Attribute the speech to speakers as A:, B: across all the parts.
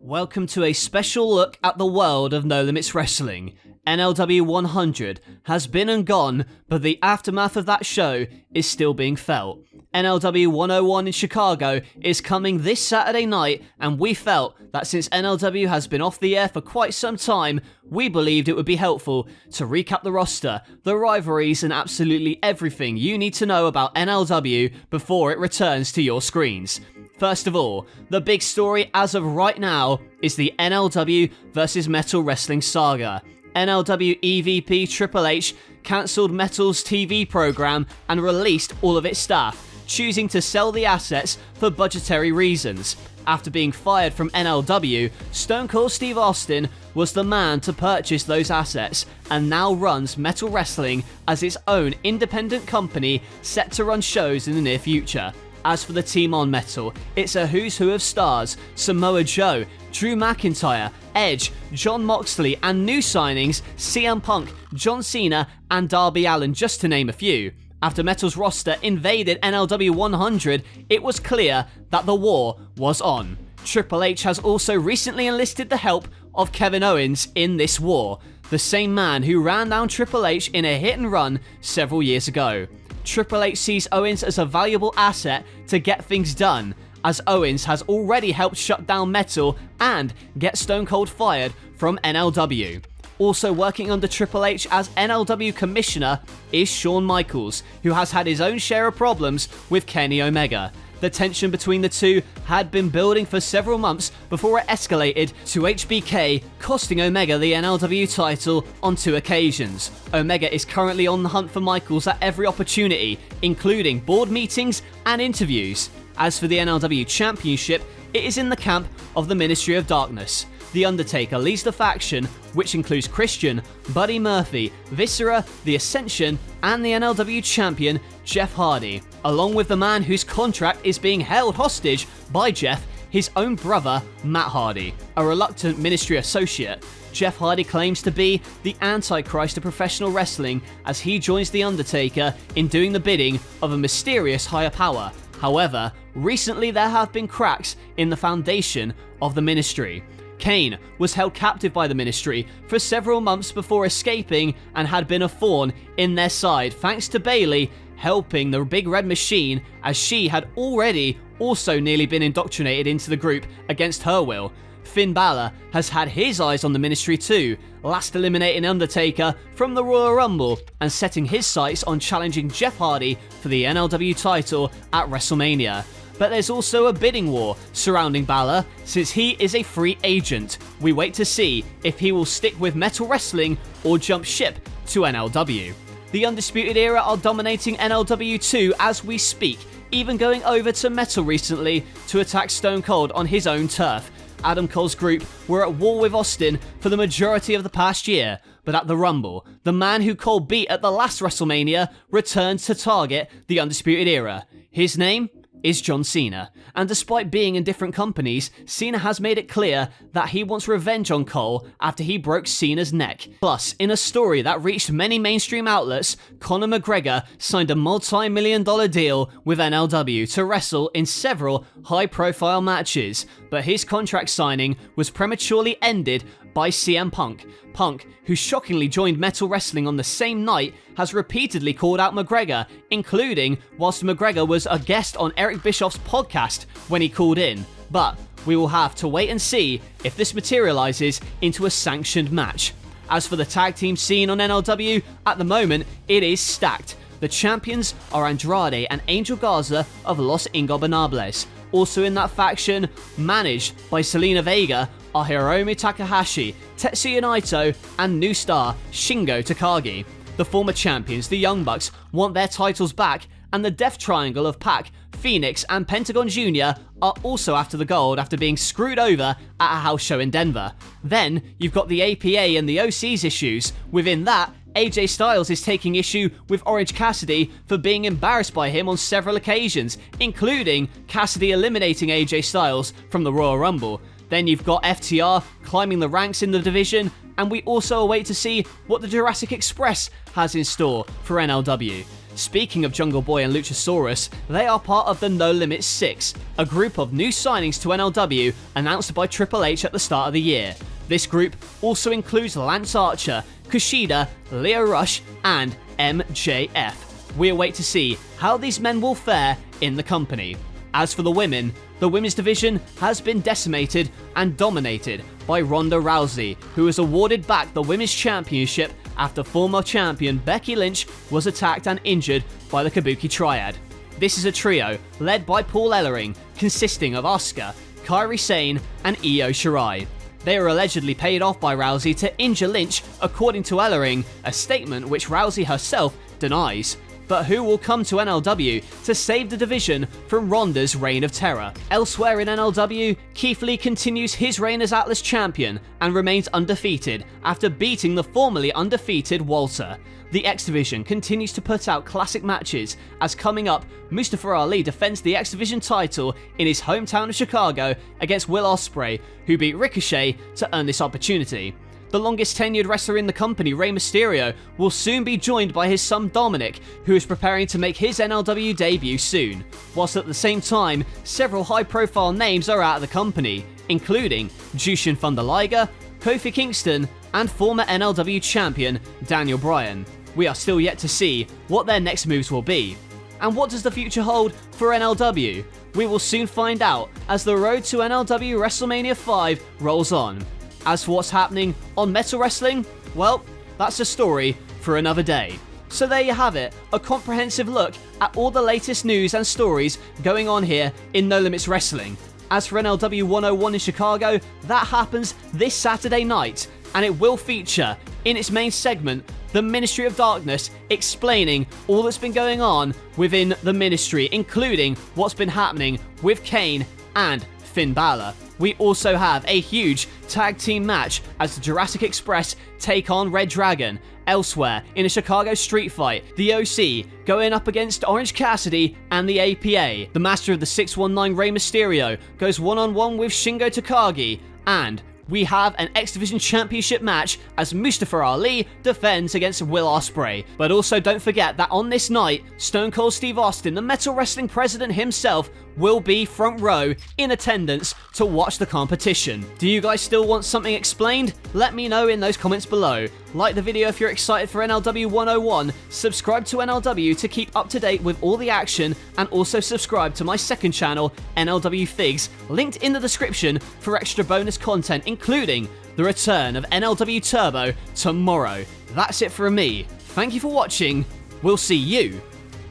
A: Welcome to a special look at the world of No Limits Wrestling. NLW 100 has been and gone, but the aftermath of that show is still being felt. NLW 101 in Chicago is coming this Saturday night, and we felt that since NLW has been off the air for quite some time, we believed it would be helpful to recap the roster, the rivalries, and absolutely everything you need to know about NLW before it returns to your screens. First of all, the big story as of right now is the NLW vs Metal Wrestling saga. NLW EVP Triple H cancelled Metal's TV program and released all of its staff, choosing to sell the assets for budgetary reasons. After being fired from NLW, Stone Cold Steve Austin was the man to purchase those assets and now runs Metal Wrestling as its own independent company set to run shows in the near future. As for the team on Metal, it's a who's who of stars: Samoa Joe, Drew McIntyre, Edge, Jon Moxley, and new signings CM Punk, John Cena, and Darby Allin, just to name a few. After Metal's roster invaded NLW 100, it was clear that the war was on. Triple H has also recently enlisted the help of Kevin Owens in this war, the same man who ran down Triple H in a hit and run several years ago. Triple H sees Owens as a valuable asset to get things done, as Owens has already helped shut down Metal and get Stone Cold fired from NLW. Also working under Triple H as NLW Commissioner is Shawn Michaels, who has had his own share of problems with Kenny Omega. The tension between the two had been building for several months before it escalated to HBK, costing Omega the NLW title on 2 occasions. Omega is currently on the hunt for Michaels at every opportunity, including board meetings and interviews. As for the NLW Championship, it is in the camp of the Ministry of Darkness. The Undertaker leads the faction, which includes Christian, Buddy Murphy, Viscera, The Ascension, and the NLW Champion, Jeff Hardy, along with the man whose contract is being held hostage by Jeff, his own brother, Matt Hardy. A reluctant Ministry associate, Jeff Hardy claims to be the Antichrist of professional wrestling as he joins The Undertaker in doing the bidding of a mysterious higher power. However, recently there have been cracks in the foundation of the Ministry. Kane was held captive by the Ministry for several months before escaping and had been a thorn in their side thanks to Bayley helping the Big Red Machine, as she had already also nearly been indoctrinated into the group against her will. Finn Balor has had his eyes on the Ministry too, last eliminating Undertaker from the Royal Rumble and setting his sights on challenging Jeff Hardy for the NLW title at WrestleMania. But there's also a bidding war surrounding Balor, since he is a free agent. We wait to see if he will stick with Metal Wrestling or jump ship to NLW. The Undisputed Era are dominating NLW 2 as we speak, even going over to Metal recently to attack Stone Cold on his own turf. Adam Cole's group were at war with Austin for the majority of the past year, but at the Rumble, the man who Cole beat at the last WrestleMania returned to target the Undisputed Era. His name is John Cena, and despite being in different companies, Cena has made it clear that he wants revenge on Cole after he broke Cena's neck. Plus, in a story that reached many mainstream outlets, Conor McGregor signed a multi-million-dollar deal with NLW to wrestle in several high-profile matches, but his contract signing was prematurely ended by CM Punk. Punk, who shockingly joined Metal Wrestling on the same night, has repeatedly called out McGregor, including whilst McGregor was a guest on Eric Bischoff's podcast when he called in. But we will have to wait and see if this materializes into a sanctioned match. As for the tag team scene on NLW, at the moment, it is stacked. The champions are Andrade and Angel Garza of Los Ingobernables. Also in that faction, managed by Selena Vega, are Hiromu Takahashi, Tetsuya Naito, and new star Shingo Takagi. The former champions, the Young Bucks, want their titles back, and the Death Triangle of Pac, Phoenix, and Pentagon Jr. are also after the gold after being screwed over at a house show in Denver. Then, you've got the APA and the OC's issues. Within that, AJ Styles is taking issue with Orange Cassidy for being embarrassed by him on several occasions, including Cassidy eliminating AJ Styles from the Royal Rumble. Then you've got FTR climbing the ranks in the division, and we also await to see what the Jurassic Express has in store for NLW. Speaking of Jungle Boy and Luchasaurus, they are part of the No Limit 6, a group of new signings to NLW announced by Triple H at the start of the year. This group also includes Lance Archer, Kushida, Leo Rush, and MJF. We await to see how these men will fare in the company. As for the women's division has been decimated and dominated by Ronda Rousey, who was awarded back the Women's Championship after former champion Becky Lynch was attacked and injured by the Kabuki Triad. This is a trio led by Paul Ellering, consisting of Asuka, Kairi Sane, and Io Shirai. They were allegedly paid off by Rousey to injure Lynch, according to Ellering, a statement which Rousey herself denies. But who will come to NLW to save the division from Ronda's reign of terror? Elsewhere in NLW, Keith Lee continues his reign as Atlas champion and remains undefeated after beating the formerly undefeated Walter. The X Division continues to put out classic matches, as coming up, Mustafa Ali defends the X Division title in his hometown of Chicago against Will Ospreay, who beat Ricochet to earn this opportunity. The longest tenured wrestler in the company, Rey Mysterio, will soon be joined by his son Dominic, who is preparing to make his NLW debut soon. Whilst at the same time, several high-profile names are out of the company, including Jushin Thunder Liger, Kofi Kingston, and former NLW champion Daniel Bryan. We are still yet to see what their next moves will be. And what does the future hold for NLW? We will soon find out as the road to NLW WrestleMania 5 rolls on. As for what's happening on Metal Wrestling, well, that's a story for another day. So there you have it, a comprehensive look at all the latest news and stories going on here in No Limits Wrestling. As for NLW 101 in Chicago, that happens this Saturday night, and it will feature, in its main segment, the Ministry of Darkness explaining all that's been going on within the ministry, including what's been happening with Kane and Finn Balor. We also have a huge tag team match as the Jurassic Express take on Red Dragon. Elsewhere, in a Chicago street fight, the OC going up against Orange Cassidy and the APA. The master of the 619 Rey Mysterio goes one-on-one with Shingo Takagi, and we have an X Division Championship match as Mustafa Ali defends against Will Ospreay. But also don't forget that on this night, Stone Cold Steve Austin, the Metal Wrestling president himself, will be front row in attendance to watch the competition. Do you guys still want something explained? Let me know in those comments below. Like the video if you're excited for NLW 101, subscribe to NLW to keep up to date with all the action, and also subscribe to my second channel, NLW Figs, linked in the description for extra bonus content, including the return of NLW Turbo tomorrow. That's it from me. Thank you for watching. We'll see you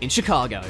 A: in Chicago.